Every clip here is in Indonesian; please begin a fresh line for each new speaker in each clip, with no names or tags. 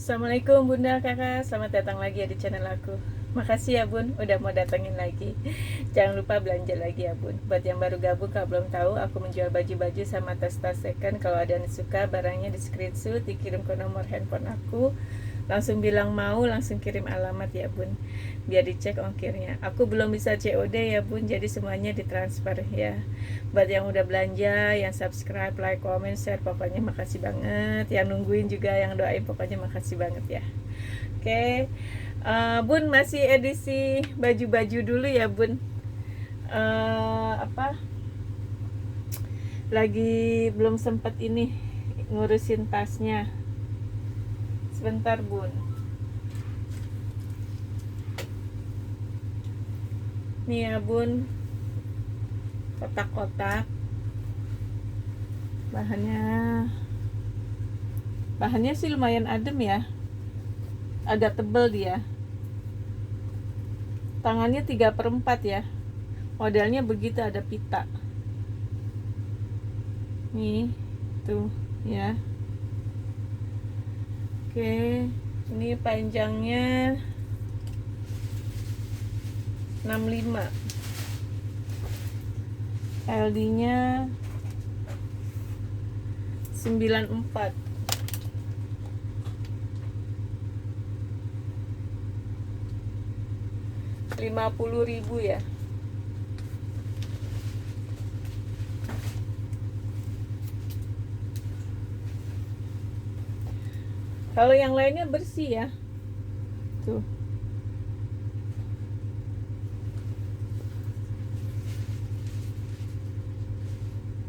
Assalamualaikum Bunda Kakak, selamat datang lagi ya di channel aku. Makasih ya Bun, udah mau datengin lagi. Jangan lupa belanja lagi ya Bun. Buat yang baru gabung, kalau belum tahu, aku menjual baju-baju sama tas-tas second. Kalau ada yang suka, barangnya di screenshot, dikirim ke nomor handphone aku. Langsung bilang mau, langsung kirim alamat ya Bun, biar dicek ongkirnya. Aku belum bisa COD ya Bun, jadi semuanya ditransfer ya. Buat yang udah belanja, yang subscribe, like, comment, share, pokoknya makasih banget. Yang nungguin juga, yang doain, pokoknya makasih banget ya. Oke, Bun, masih edisi baju-baju dulu ya Bun. Apa, lagi belum sempet ini ngurusin tasnya. Sebentar Bun. Nih ya Bun, kotak-kotak. Bahannya bahannya sih lumayan adem ya, agak tebel dia. Tangannya 3/4 ya, modelnya begitu, ada pita nih tuh ya. Oke, ini panjangnya 65, LD nya 94, 50.000 ya. Kalau yang lainnya bersih ya, tuh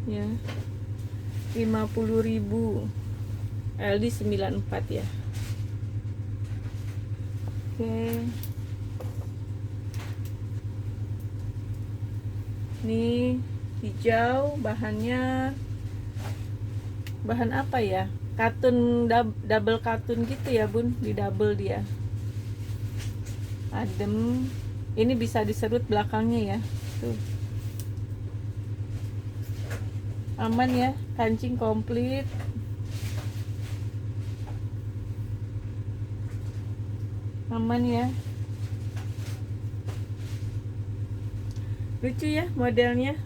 ya, 50.000, LD 94 ya. Oke, ini hijau, bahannya bahan apa ya, katun, double katun gitu ya Bun, di double dia, adem. Ini bisa diserut belakangnya ya, tuh aman ya, kancing komplit, aman ya, lucu ya modelnya.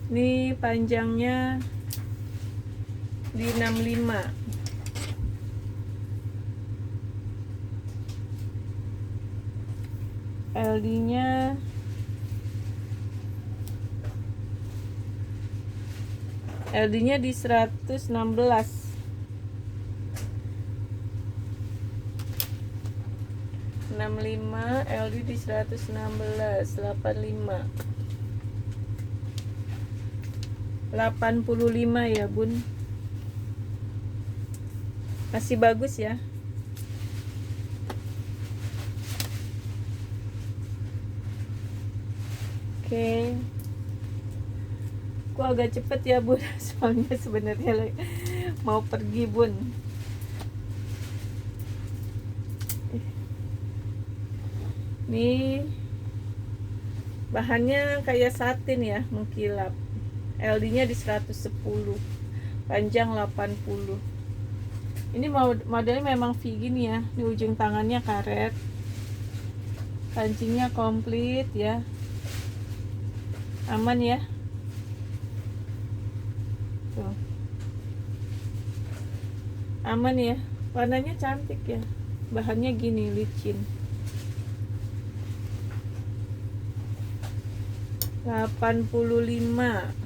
Ini panjangnya di 65, LD nya 116, 65, LD di 116, 85, 85 ya Bun, masih bagus ya. Oke, aku agak cepet ya Bun, soalnya sebenarnya mau pergi Bun. Nih bahannya kayak satin ya, mengkilap. LD nya di 110, panjang 80. Ini modelnya memang V gini ya, di ujung tangannya karet, kancingnya komplit ya, aman ya. Tuh, aman ya, warnanya cantik ya, bahannya gini, licin. 85.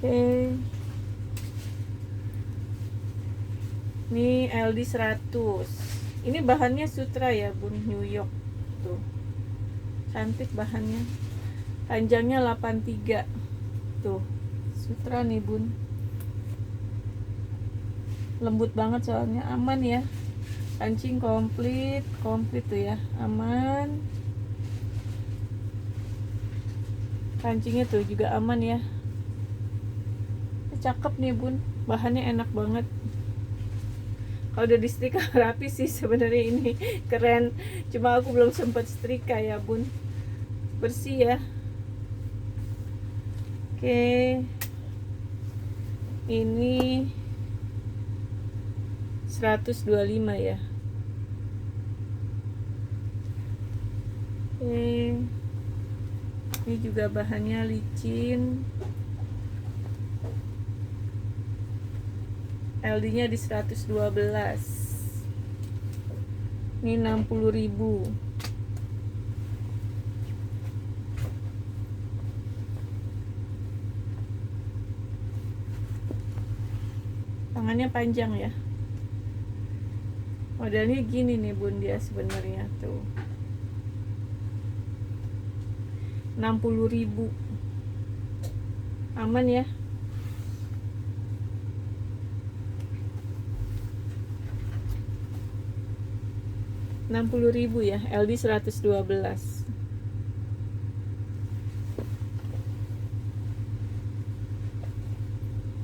Oke, ini LD 100. Ini bahannya sutra ya Bun, New York. Tuh, cantik bahannya. Panjangnya 83. Tuh, sutra nih Bun, lembut banget soalnya, aman ya. Kancing komplit tuh ya, aman. Kancingnya tuh juga aman ya. Cakep nih Bun, bahannya enak banget. Kalau udah di setrika rapi sih sebenarnya, ini keren, cuma aku belum sempat setrika ya Bun. Bersih ya, Oke, ini 125 ya. Oke, ini juga bahannya licin. LD nya di 112. Ini 60.000. Tangannya panjang ya. Modelnya gini nih bun, dia sebenarnya tuh 60.000. Aman ya. Rp60.000 ya, LD 112.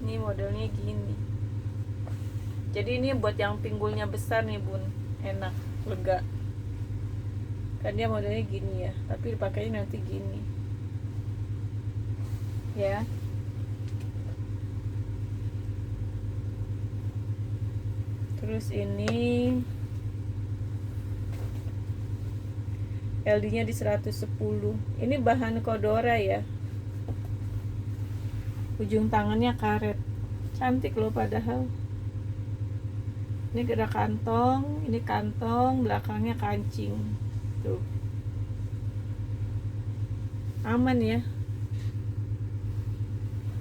Ini modelnya gini. Jadi ini buat yang pinggulnya besar nih bun, enak, lega. Kan dia modelnya gini ya, tapi dipakainya nanti gini ya. Terus ini LD nya di 110. Ini bahan Cordura ya, ujung tangannya karet, cantik loh padahal. Ini gerak kantong, ini kantong, belakangnya kancing tuh, aman ya.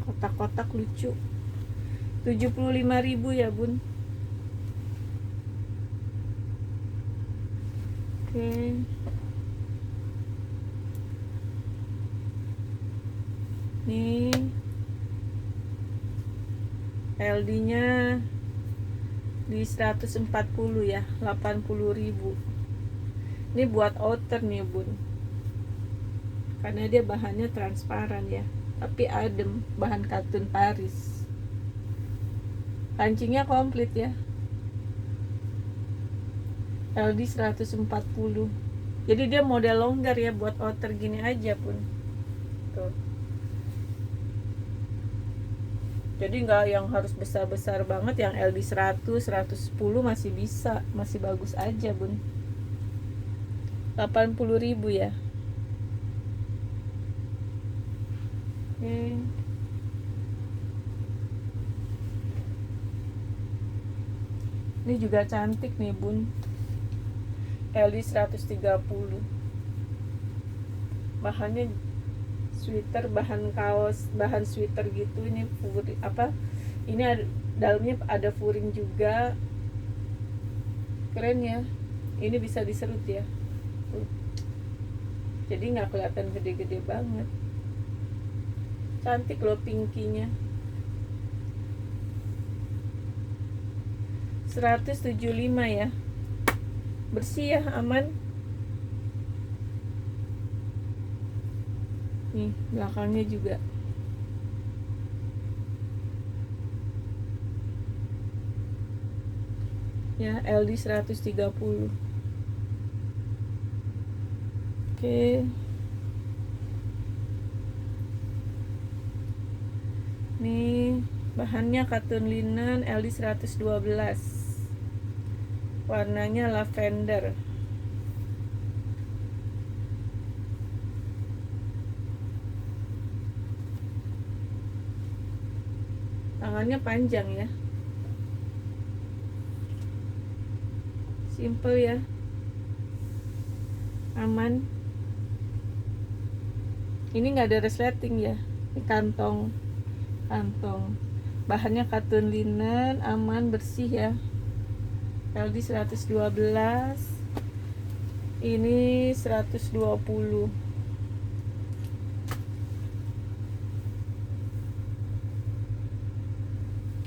Kotak-kotak lucu. 75.000 ya bun. Oke. Nih LD nya di 140 ya, 80.000. Ini buat outer nih bun, karena dia bahannya transparan ya, tapi adem, bahan katun Paris. Kancingnya komplit ya, LD 140. Jadi dia model longgar ya, buat outer gini aja pun tuh. Jadi nggak yang harus besar-besar banget, yang LD 100, 110 masih bisa, masih bagus aja bun. 80.000 ya. Oke. Ini juga cantik nih bun, LD 130. Bahannya sweater, bahan kaos, bahan sweater gitu. Ini apa? Ini ada, dalamnya ada furing juga. Keren ya. Ini bisa diserut ya. Jadi nggak kelihatan gede-gede banget. Cantik loh pinkinya. 175 ya. Bersih ya, aman. Nih belakangnya juga. Ya, LD 130. Oke. Nih bahannya katun linen, LD 112. Warnanya lavender. Tangannya panjang ya, simple ya, aman. Ini nggak ada resleting ya. Ini kantong, bahannya katun linen, aman, bersih ya. LD 112, ini 120.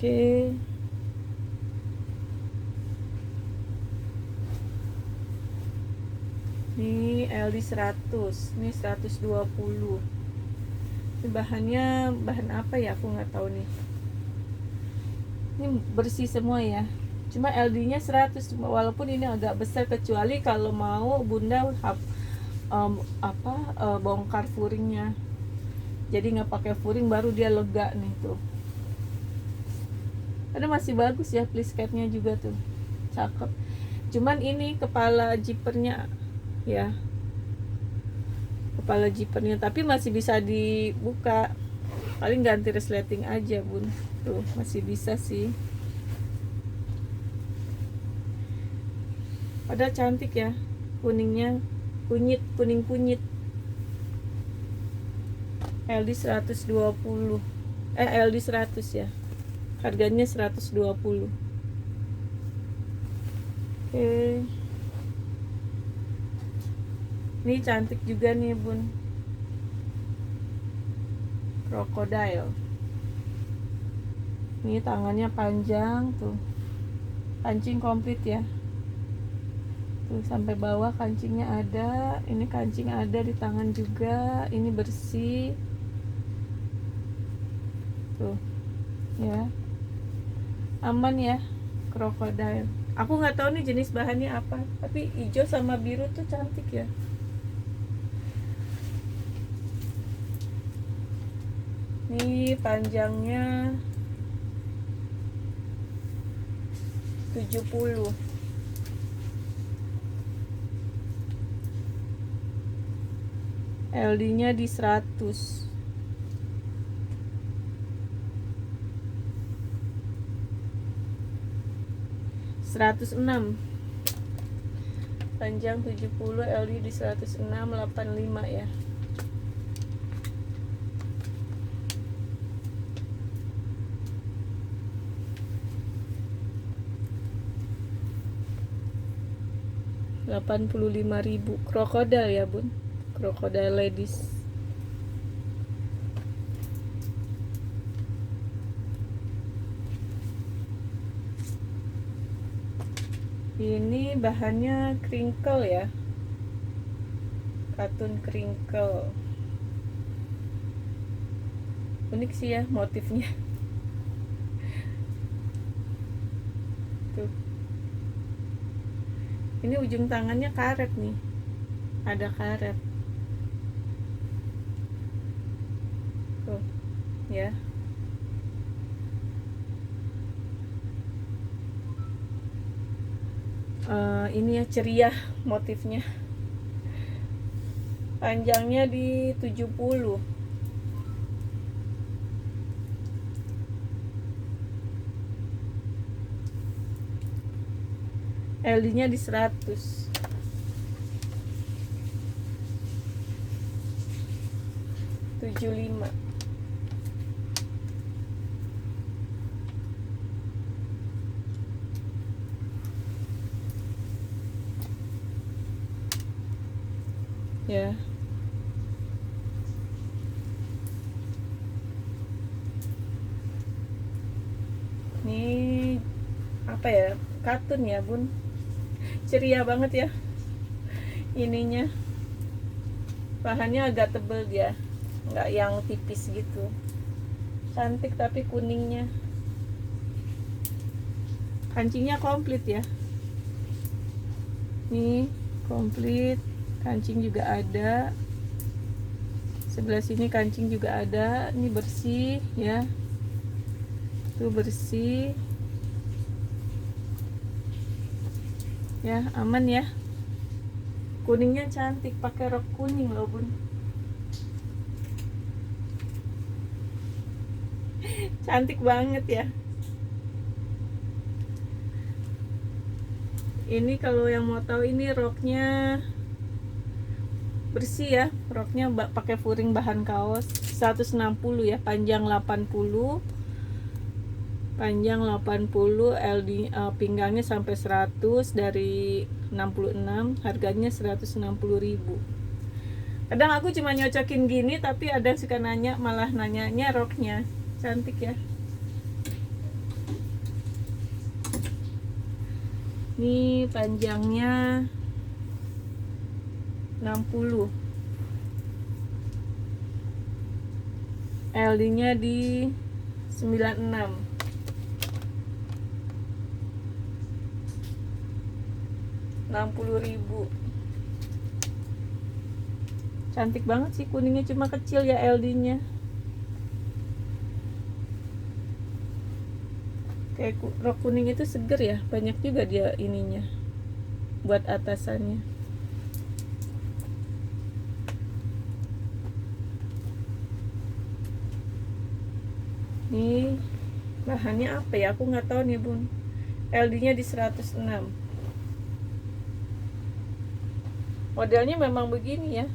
Oke. Ini LD 100, ini 120. Ini bahannya bahan apa ya, aku nggak tahu nih. Ini bersih semua ya, cuma LD nya 100, walaupun ini agak besar, kecuali kalau mau bunda bongkar furingnya. jadi nggak pakai furing baru dia lega nih tuh. Ada masih bagus ya, plisketnya juga tuh cakep. Cuman ini kepala zippernya ya, kepala zippernya, tapi masih bisa dibuka, paling ganti resleting aja bun. Tuh masih bisa sih. Pada cantik ya, kuningnya kunyit, kuning kunyit. LD 120, LD 100 ya, harganya 120. Oke, ini cantik juga nih bun, crocodile. Ini tangannya panjang tuh, kancing komplit ya. Tuh sampai bawah kancingnya ada, ini kancing ada di tangan juga, ini bersih. Tuh ya, aman ya, crocodile. Aku nggak tahu nih jenis bahannya apa, tapi hijau sama biru tuh cantik ya. Ini panjangnya 70, LD nya di 100, 106, panjang 70, LD di 106, 85 ya. Rp85.000, krokodil ya bun, krokodil ladies. Ini bahannya crinkle ya, katun crinkle. Unik sih ya motifnya. Tuh, ini ujung tangannya karet nih, ada karet tuh ya. Ini ya ceria motifnya. Panjangnya di 70, LD nya di 100, 75 ya. Ini apa ya, katun ya bun, ceria banget ya ininya. Bahannya agak tebel dia, nggak yang tipis gitu. Cantik tapi kuningnya. Kancingnya komplit ya, nih komplit, kancing juga ada. Sebelah sini kancing juga ada. Ini bersih ya, tuh bersih ya, aman ya. Kuningnya cantik, pakai rok kuning loh bun. Cantik banget ya. Ini kalau yang mau tahu, ini roknya bersih ya, roknya pakai furing bahan kaos 160 ya, panjang 80, LD, pinggangnya sampai 100 dari 66, harganya 160.000. Kadang aku cuma nyocokin gini, tapi ada yang suka nanya, malah nanyanya roknya. Cantik ya. Ini panjangnya 60, LD nya di 96, 60.000. Cantik banget sih, kuningnya cuma kecil ya LD nya. Kayak rok kuning itu seger ya, banyak juga dia ininya buat atasannya. Nih bahannya apa ya, aku nggak tahu nih bun. LD nya di 106. Modelnya memang begini ya,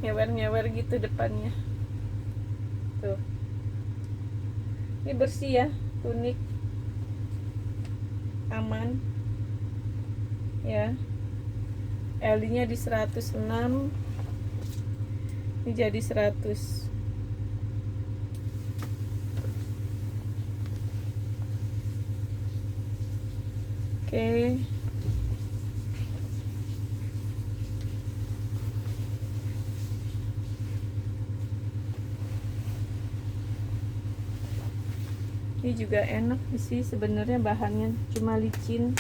nyewer-nyewer gitu depannya tuh. Ini bersih ya, unik, aman ya. LD nya di 106, ini jadi 100. Oke. Ini juga enak sih sebenarnya, bahannya cuma licin.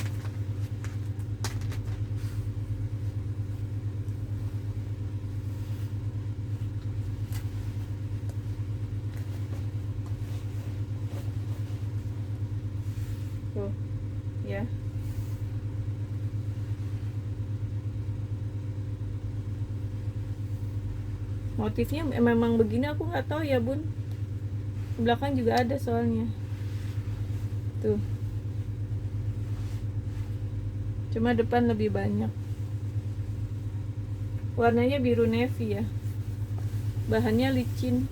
Tuh ya. Motifnya memang begini, aku nggak tahu ya bun. Belakang juga ada soalnya tuh, cuma depan lebih banyak. Warnanya biru navy ya, bahannya licin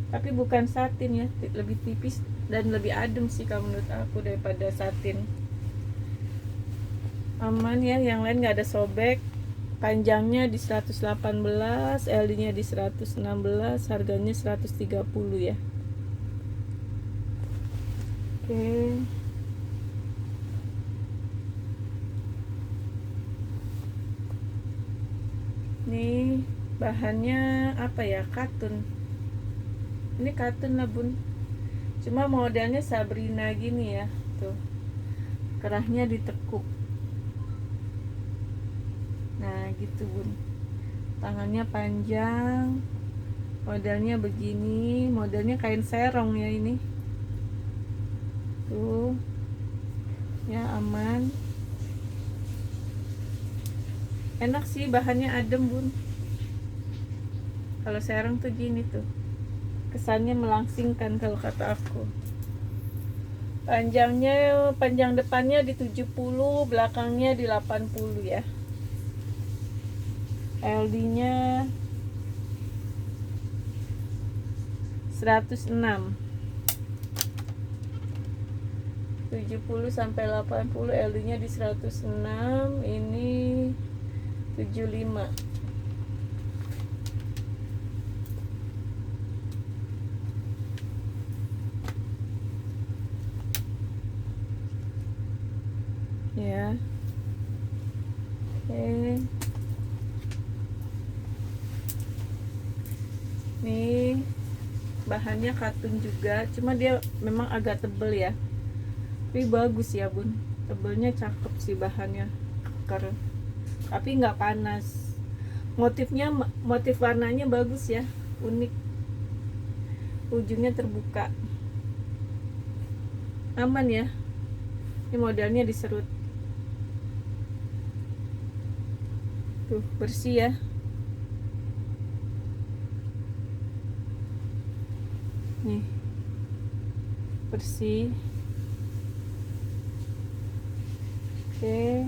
tapi bukan satin ya, lebih tipis dan lebih adem sih kalau menurut aku daripada satin. Aman ya, yang lain nggak ada sobek. Panjangnya di 118, LD nya di 116, harganya 130 ya. Oke. Nih bahannya apa ya, katun. Ini katun lah bun, cuma modelnya Sabrina gini ya tuh, kerahnya ditekuk. Nah gitu bun, tangannya panjang, modelnya begini, modelnya kain serong ya ini tuh ya. Aman, enak sih, bahannya adem bun. Kalau serong tuh gini tuh, kesannya melangsingkan kalau kata aku. Panjang depannya di 70, belakangnya di 80 ya. LD nya 106, 70 sampai 80, LD nya di 106, ini 75. Ya. Oke. Nih bahannya katun juga, cuma dia memang agak tebel ya, tapi bagus ya bun, tebelnya cakep sih, bahannya keker tapi nggak panas. Motif warnanya bagus ya, unik, ujungnya terbuka, aman ya. Ini modelnya diserut tuh, bersih ya. Nih bersih. Oke.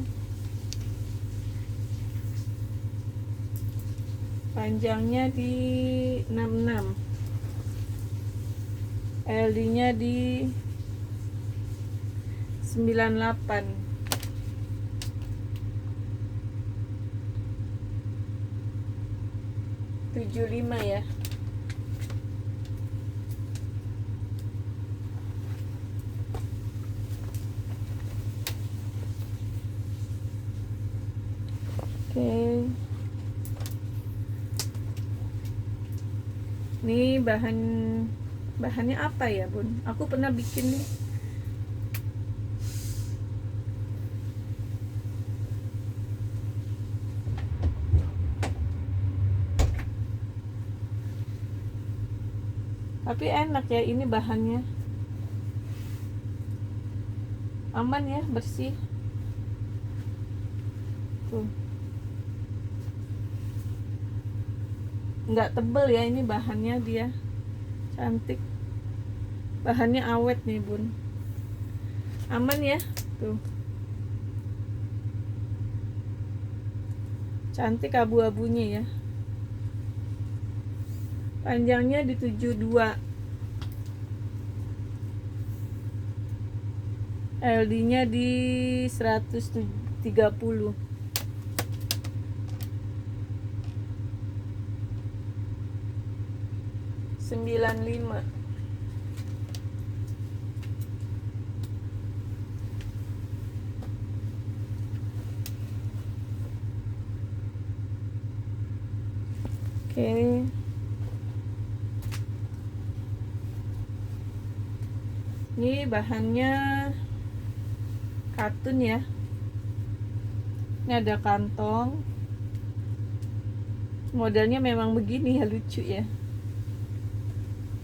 Panjangnya di 66, LD nya di 98, 75 ya. Oke. Nih bahannya apa ya bun, aku pernah bikin nih. Tapi enak ya ini bahannya, aman ya, bersih tuh, nggak tebel ya, ini bahannya dia cantik, bahannya awet nih bun, aman ya tuh, cantik abu-abunya ya, panjangnya di 72, LD nya di 130, 95. Oke. Ini bahannya katun ya. Ini ada kantong. Modelnya memang begini ya, lucu ya.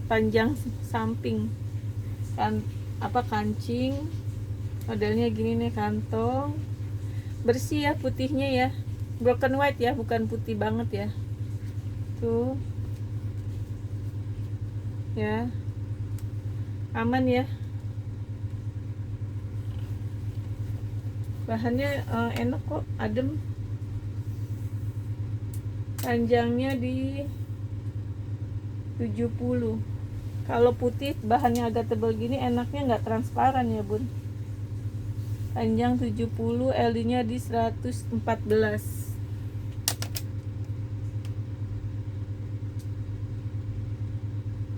Panjang samping. Kancing. Modelnya gini nih, kantong. Bersih ya putihnya ya. Broken white ya, bukan putih banget ya. Tuh. Ya. Aman ya. Bahannya enak kok, adem. Panjangnya di 70. Kalau putih bahannya agak tebal gini, enaknya nggak transparan ya bun. Panjang 70, LD nya di 114,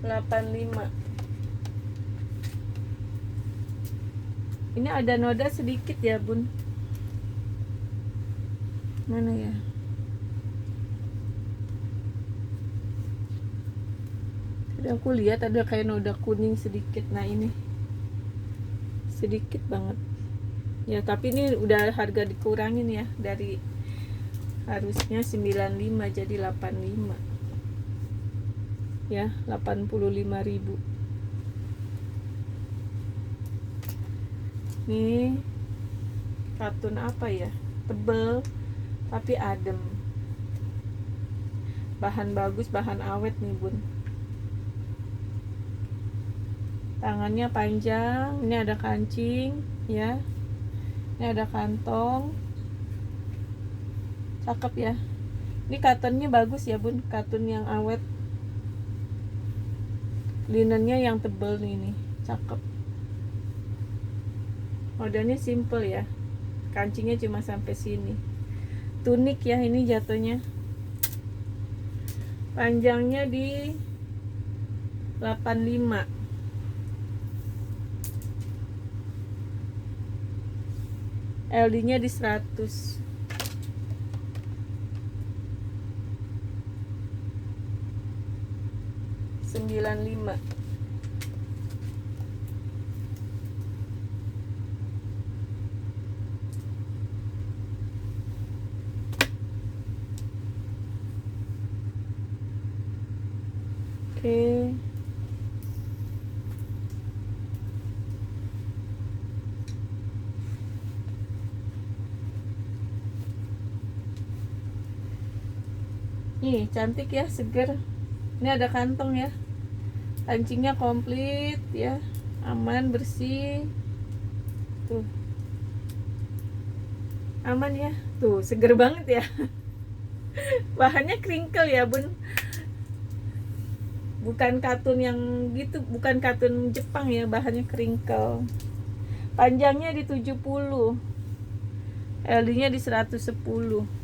85. Ini ada noda sedikit ya bun, mana ya, tadi aku lihat ada kayak noda kuning sedikit. Nah ini sedikit banget ya, tapi ini udah harga dikurangin ya, dari harusnya 95 jadi 85 ya, 85.000. Nih katun apa ya, tebel tapi adem, bahan bagus, bahan awet nih bun. Tangannya panjang, ini ada kancing ya, ini ada kantong, cakep ya. Ini katunnya bagus ya bun, katun yang awet, linennya yang tebel nih, cakep. Modelnya simple ya, kancingnya cuma sampai sini, tunik ya ini jatuhnya. Panjangnya di 85, LD nya di 100, 95. Oke. Nih cantik ya, seger. Ini ada kantong ya, kancingnya komplit ya, aman, bersih tuh, aman ya tuh, seger banget ya. Bahannya crinkle ya bun, bukan katun yang gitu, bukan katun Jepang ya, bahannya crinkle. Panjangnya di 70, LD nya di 110,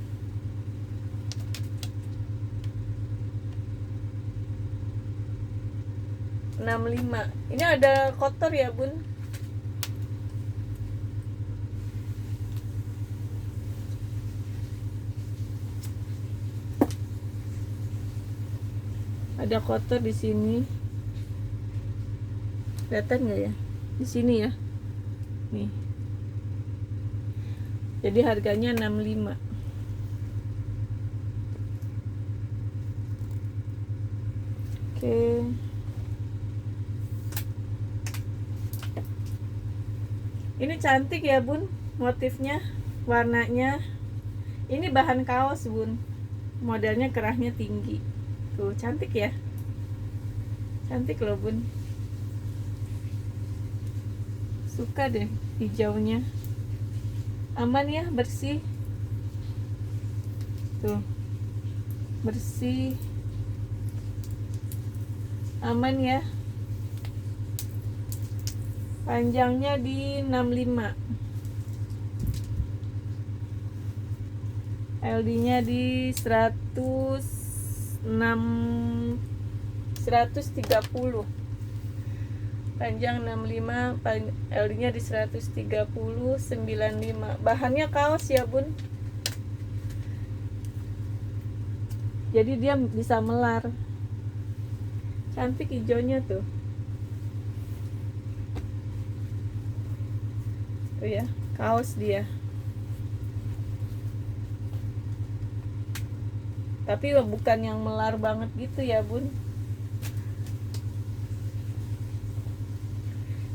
65. Ini ada kotor ya bun, ada kotor di sini, kelihatan nggak ya, di sini ya nih, jadi harganya 65. Oke. Ini cantik ya bun, motifnya, warnanya. Ini bahan kaos bun, modelnya kerahnya tinggi. Tuh cantik ya, cantik loh bun. Suka deh hijaunya, aman ya, bersih. Tuh bersih, aman ya. Panjangnya di 65, LD nya di 130, panjang 65, LD nya di 130, 95. Bahannya kaos ya bun, jadi dia bisa melar. Cantik hijaunya tuh. Tuh ya, kaos dia. Tapi bukan yang melar banget gitu ya bun.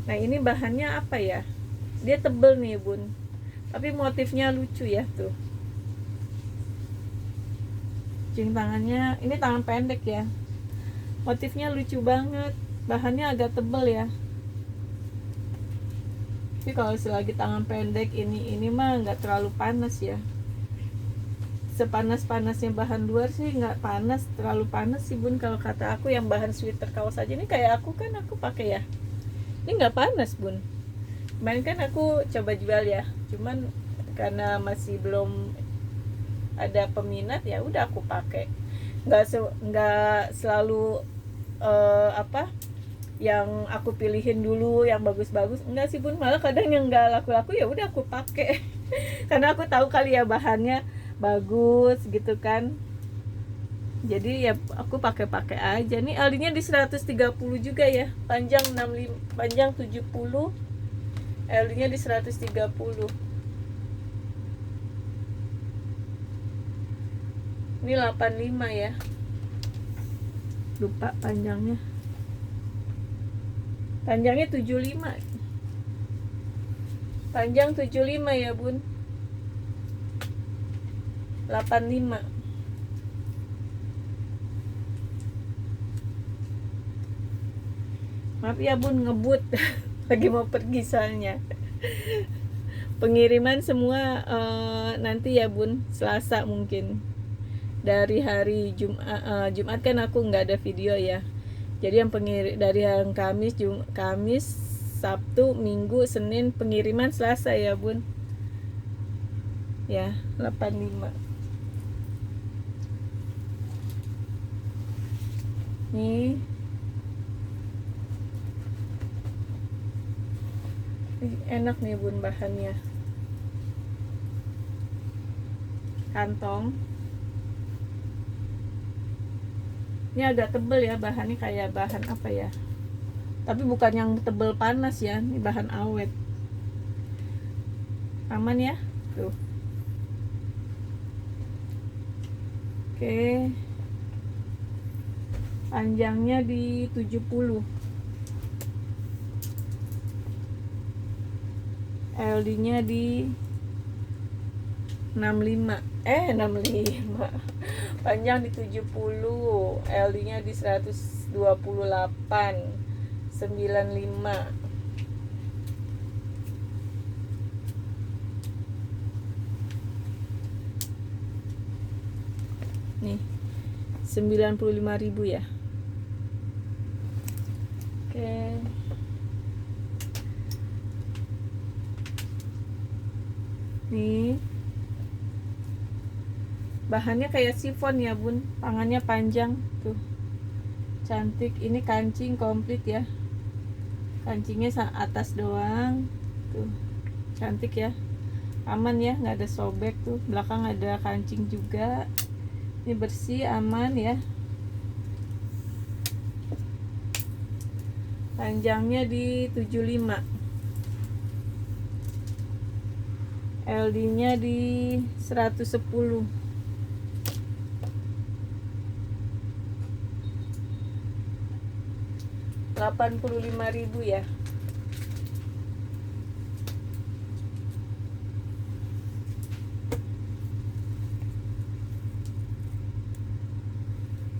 Nah ini bahannya apa ya, dia tebel nih bun, tapi motifnya lucu ya tuh. Jing tangannya, ini tangan pendek ya, motifnya lucu banget. Bahannya agak tebel ya, tapi kalau selagi tangan pendek ini mah nggak terlalu panas ya. Sepanas-panasnya bahan luar sih nggak panas, terlalu panas sih bun kalau kata aku. Yang bahan sweater kaos aja, ini kayak aku kan, aku pakai ya, ini nggak panas bun. Kemarin kan aku coba jual ya, cuman karena masih belum ada peminat ya udah aku pakai. Nggak selalu apa yang aku pilihin dulu yang bagus-bagus, enggak sih bun. Malah kadang yang nggak laku-laku ya udah aku pakai karena aku tahu kali ya bahannya bagus gitu kan, jadi ya aku pakai aja. Nih LD-nya di 130 juga ya, panjang 65, panjang 70, LD-nya di 130. Ini 85 ya, lupa panjangnya 75, panjang 75 ya bun, 85. Maaf ya bun, ngebut lagi mau pergi soalnya. Pengiriman semua nanti ya bun, Selasa mungkin. Dari hari Jumat kan aku nggak ada video ya, jadi yang dari yang Kamis, Sabtu, Minggu, Senin, pengiriman Selasa ya bun ya. 85 nih. Enak nih bun bahannya, kantong ini agak tebel ya, bahannya kayak bahan apa ya, tapi bukan yang tebel panas ya, ini bahan awet, aman ya tuh. Oke, panjangnya di 70, LD nya di 65, 65, panjang di 70, LD nya di 128, 95. Nih 95.000 ya. Oke, nih bahannya kayak sifon ya bun, tangannya panjang tuh, cantik. Ini kancing komplit ya, kancingnya atas doang tuh, cantik ya, aman ya, nggak ada sobek tuh. Belakang ada kancing juga, ini bersih, aman ya. Panjangnya di 75, LD nya di 110, 85.000 ya.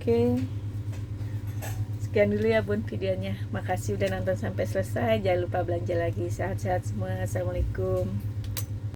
Oke, sekian dulu ya bun videonya. Makasih udah nonton sampai selesai. Jangan lupa belanja lagi. Sehat-sehat semua. Assalamualaikum.